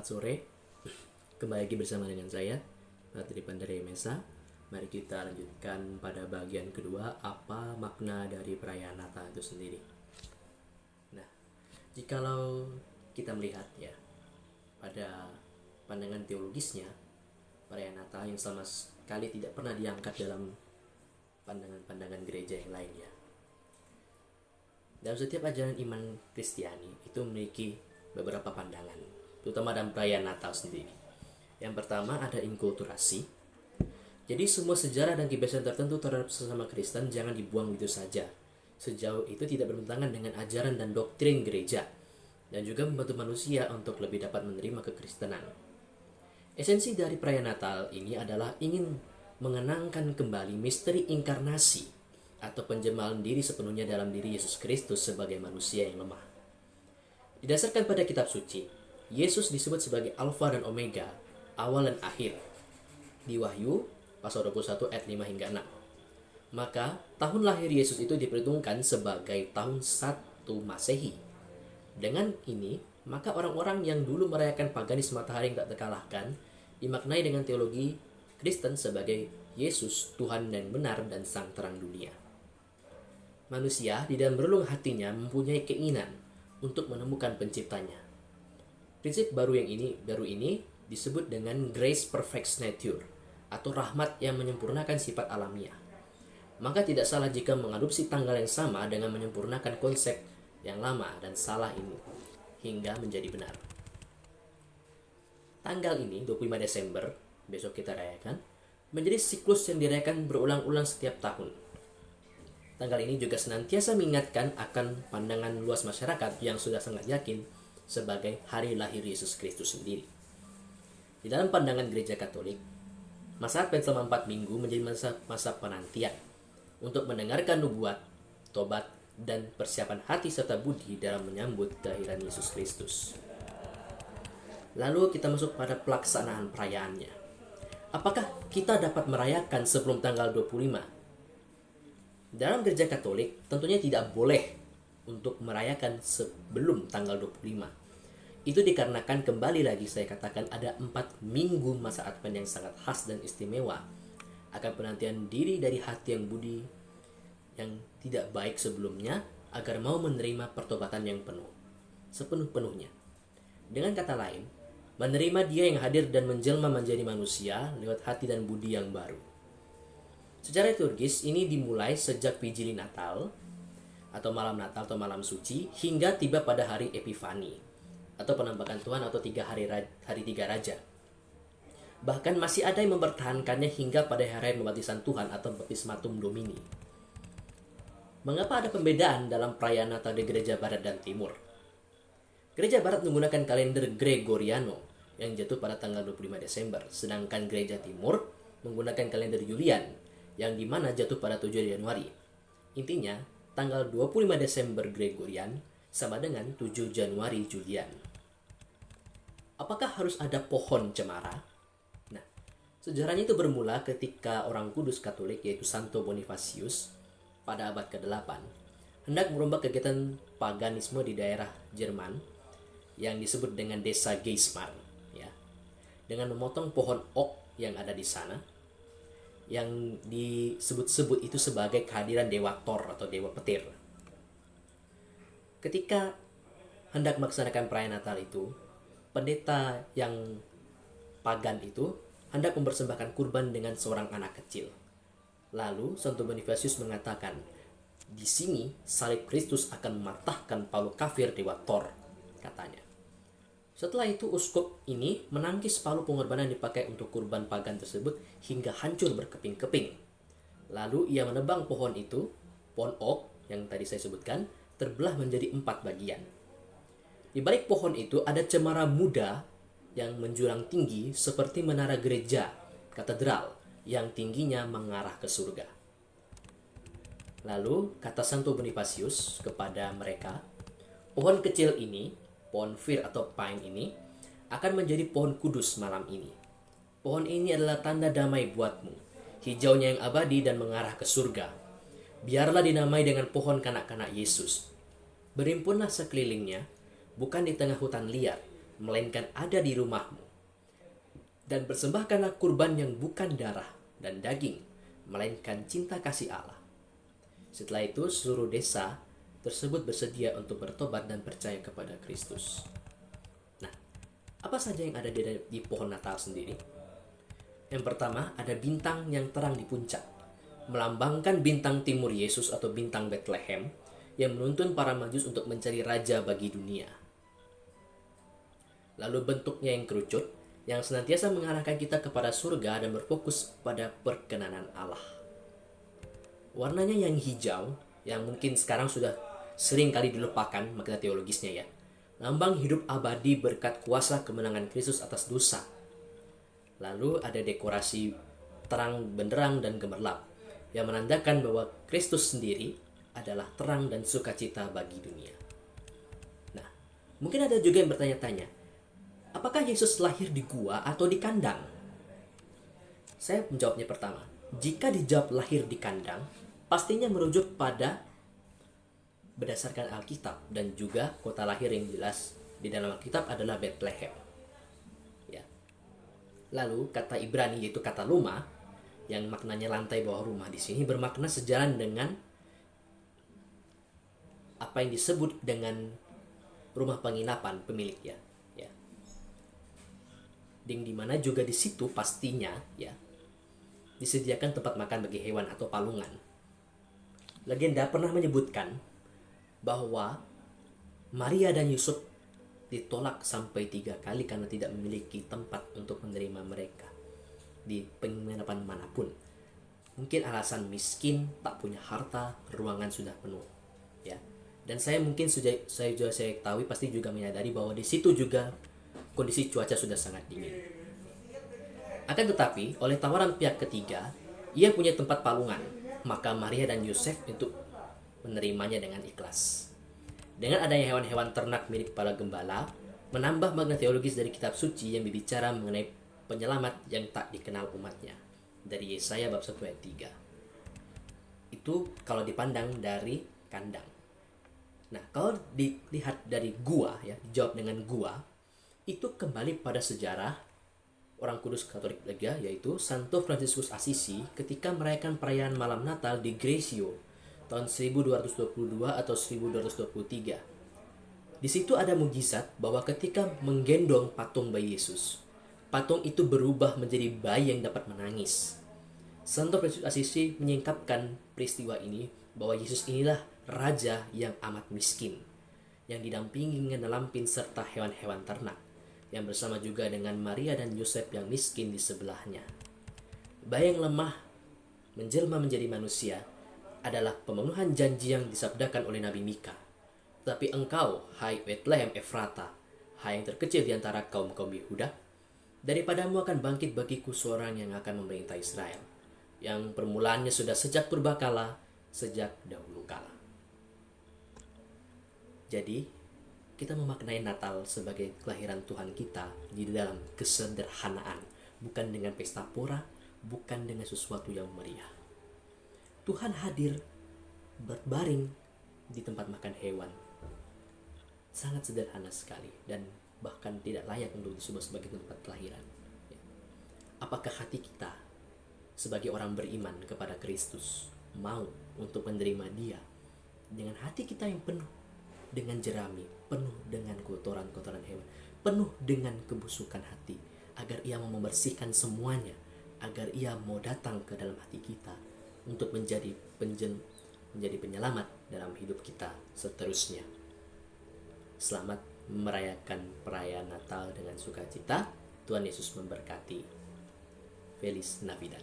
Selamat sore, kembali lagi bersama dengan saya, Patri Pandare Mesa. Mari kita lanjutkan pada bagian kedua, apa makna dari perayaan Natal itu sendiri. Nah, jikalau kita melihat ya, pada pandangan teologisnya, perayaan Natal yang sama sekali tidak pernah diangkat dalam pandangan-pandangan gereja yang lainnya. Dalam setiap ajaran iman Kristiani itu memiliki beberapa pandangan, terutama dalam perayaan Natal sendiri. Yang pertama ada inkulturasi. Jadi semua sejarah dan kebiasaan tertentu terhadap sesama Kristen jangan dibuang begitu saja, sejauh itu tidak bertentangan dengan ajaran dan doktrin gereja, dan juga membantu manusia untuk lebih dapat menerima kekristenan. Esensi dari perayaan Natal ini adalah ingin mengenangkan kembali misteri inkarnasi atau penjemahan diri sepenuhnya dalam diri Yesus Kristus sebagai manusia yang lemah. Didasarkan pada kitab suci, Yesus disebut sebagai Alfa dan Omega, awal dan akhir. Di Wahyu pasal 21 ayat 5 hingga 6. Maka tahun lahir Yesus itu diperhitungkan sebagai tahun 1 Masehi. Dengan ini, maka orang-orang yang dulu merayakan paganisme matahari yang tak terkalahkan dimaknai dengan teologi Kristen sebagai Yesus Tuhan dan benar dan sang terang dunia. Manusia di dalam relung hatinya mempunyai keinginan untuk menemukan penciptanya. Prinsip baru ini disebut dengan grace perfect nature atau rahmat yang menyempurnakan sifat alamiah. Maka tidak salah jika mengadopsi tanggal yang sama dengan menyempurnakan konsep yang lama dan salah ini hingga menjadi benar. Tanggal ini 25 Desember, besok kita rayakan, menjadi siklus yang dirayakan berulang-ulang setiap tahun. Tanggal ini juga senantiasa mengingatkan akan pandangan luas masyarakat yang sudah sangat yakin sebagai hari lahir Yesus Kristus sendiri. Di dalam pandangan gereja Katolik, masa Advent selama 4 minggu menjadi masa penantian untuk mendengarkan nubuat, tobat, dan persiapan hati serta budi dalam menyambut kelahiran Yesus Kristus. Lalu kita masuk pada pelaksanaan perayaannya. Apakah kita dapat merayakan sebelum tanggal 25? Dalam gereja Katolik tentunya tidak boleh untuk merayakan sebelum tanggal 25. Itu dikarenakan kembali lagi saya katakan ada 4 minggu masa Advent yang sangat khas dan istimewa akan penantian diri dari hati yang budi yang tidak baik sebelumnya agar mau menerima pertobatan yang penuh, sepenuh-penuhnya. Dengan kata lain, menerima Dia yang hadir dan menjelma menjadi manusia lewat hati dan budi yang baru. Secara liturgis ini dimulai sejak Vigili Natal atau malam Natal atau malam suci hingga tiba pada hari Epifani atau penampakan Tuhan atau hari tiga raja. Bahkan masih ada yang mempertahankannya hingga pada hari pembaptisan Tuhan atau Baptismatum Domini. Mengapa ada pembedaan dalam perayaan Natal di gereja Barat dan Timur? Gereja Barat menggunakan kalender Gregoriano yang jatuh pada tanggal 25 Desember, sedangkan gereja Timur menggunakan kalender Julian yang dimana jatuh pada 7 Januari. Intinya, tanggal 25 Desember Gregorian sama dengan 7 Januari Julian. Apakah harus ada pohon cemara? Nah, sejarahnya itu bermula ketika orang kudus Katolik yaitu Santo Bonifacius pada abad ke-8 hendak merombak kegiatan paganisme di daerah Jerman yang disebut dengan desa Geismar, ya. Dengan memotong pohon oak yang ada di sana yang disebut-sebut itu sebagai kehadiran Dewa Thor atau Dewa Petir. Ketika hendak melaksanakan perayaan Natal itu, pendeta yang pagan itu hendak mempersembahkan kurban dengan seorang anak kecil. Lalu Santo Bonifacius mengatakan, di sini salib Kristus akan mematahkan palu kafir Dewa Thor, katanya. Setelah itu uskup ini menangkis palu pengorbanan dipakai untuk kurban pagan tersebut hingga hancur berkeping-keping. Lalu ia menebang pohon itu, pohon oak yang tadi saya sebutkan, terbelah menjadi 4 bagian. Di balik pohon itu ada cemara muda yang menjulang tinggi seperti menara gereja, katedral, yang tingginya mengarah ke surga. Lalu kata Santo Bonifacius kepada mereka, pohon kecil ini, pohon fir atau pine ini, akan menjadi pohon kudus malam ini. Pohon ini adalah tanda damai buatmu, hijaunya yang abadi dan mengarah ke surga. Biarlah dinamai dengan pohon kanak-kanak Yesus. Berimpunlah sekelilingnya, bukan di tengah hutan liar, melainkan ada di rumahmu. Dan persembahkanlah kurban yang bukan darah dan daging, melainkan cinta kasih Allah. Setelah itu seluruh desa tersebut bersedia untuk bertobat dan percaya kepada Kristus. Nah, apa saja yang ada di pohon Natal sendiri? Yang pertama, ada bintang yang terang di puncak, melambangkan bintang timur Yesus atau bintang Bethlehem yang menuntun para Majus untuk mencari raja bagi dunia. Lalu bentuknya yang kerucut, yang senantiasa mengarahkan kita kepada surga dan berfokus pada perkenanan Allah. Warnanya yang hijau, yang mungkin sekarang sudah sering kali dilupakan makna teologisnya ya. Lambang hidup abadi berkat kuasa kemenangan Kristus atas dosa. Lalu ada dekorasi terang benderang dan gemerlap yang menandakan bahwa Kristus sendiri adalah terang dan sukacita bagi dunia. Nah, mungkin ada juga yang bertanya-tanya, apakah Yesus lahir di gua atau di kandang? Saya menjawabnya pertama, jika dijawab lahir di kandang, pastinya merujuk pada berdasarkan Alkitab, dan juga kota lahir yang jelas di dalam Alkitab adalah Bethlehem. Ya. Lalu kata Ibrani yaitu kata luma yang maknanya lantai bawah rumah di sini bermakna sejalan dengan apa yang disebut dengan rumah penginapan pemiliknya. Ya. Dan di mana juga di situ pastinya ya disediakan tempat makan bagi hewan atau palungan. Legenda pernah menyebutkan bahwa Maria dan Yusuf ditolak sampai 3 kali karena tidak memiliki tempat untuk menerima mereka di penginapan manapun. Mungkin alasan miskin, tak punya harta, ruangan sudah penuh. Ya. Dan saya ketahui pasti juga menyadari bahwa di situ juga kondisi cuaca sudah sangat dingin. Akan tetapi, oleh tawaran pihak ketiga, ia punya tempat palungan, maka Maria dan Yusuf untuk menerimanya dengan ikhlas. Dengan adanya hewan-hewan ternak milik para gembala, menambah makna teologis dari kitab suci yang berbicara mengenai penyelamat yang tak dikenal umatnya. Dari Yesaya bab 1 ayat 3. Itu kalau dipandang dari kandang. Nah, kalau dilihat dari gua, ya, dijawab dengan gua, itu kembali pada sejarah orang kudus Katolik Lega, yaitu Santo Fransiskus Assisi ketika merayakan perayaan malam Natal di Gresio tahun 1222 atau 1223. Di situ ada mukjizat bahwa ketika menggendong patung bayi Yesus, patung itu berubah menjadi bayi yang dapat menangis. Santo Fransiskus Assisi menyingkapkan peristiwa ini bahwa Yesus inilah raja yang amat miskin, yang didampingi dengan lampin serta hewan-hewan ternak, yang bersama juga dengan Maria dan Yosef yang miskin di sebelahnya. Bayi yang lemah menjelma menjadi manusia adalah pemenuhan janji yang disabdakan oleh Nabi Mika. Tapi engkau, hai Bethlehem Efrata, hai yang terkecil di antara kaum-kaum Yehuda, daripadamu akan bangkit bagiku seorang yang akan memerintah Israel, yang permulaannya sudah sejak purbakala, sejak dahulu kala. Jadi, kita memaknai Natal sebagai kelahiran Tuhan kita di dalam kesederhanaan, bukan dengan pesta pora, bukan dengan sesuatu yang meriah. Tuhan hadir berbaring di tempat makan hewan. Sangat sederhana sekali dan bahkan tidak layak untuk disebut sebagai tempat kelahiran. Apakah hati kita sebagai orang beriman kepada Kristus mau untuk menerima Dia dengan hati kita yang penuh dengan jerami, penuh dengan kotoran-kotoran hewan, penuh dengan kebusukan hati, agar Ia mau membersihkan semuanya, agar Ia mau datang ke dalam hati kita untuk menjadi penyelamat dalam hidup kita seterusnya. Selamat merayakan perayaan Natal dengan sukacita. Tuhan Yesus memberkati. Feliz Navidad.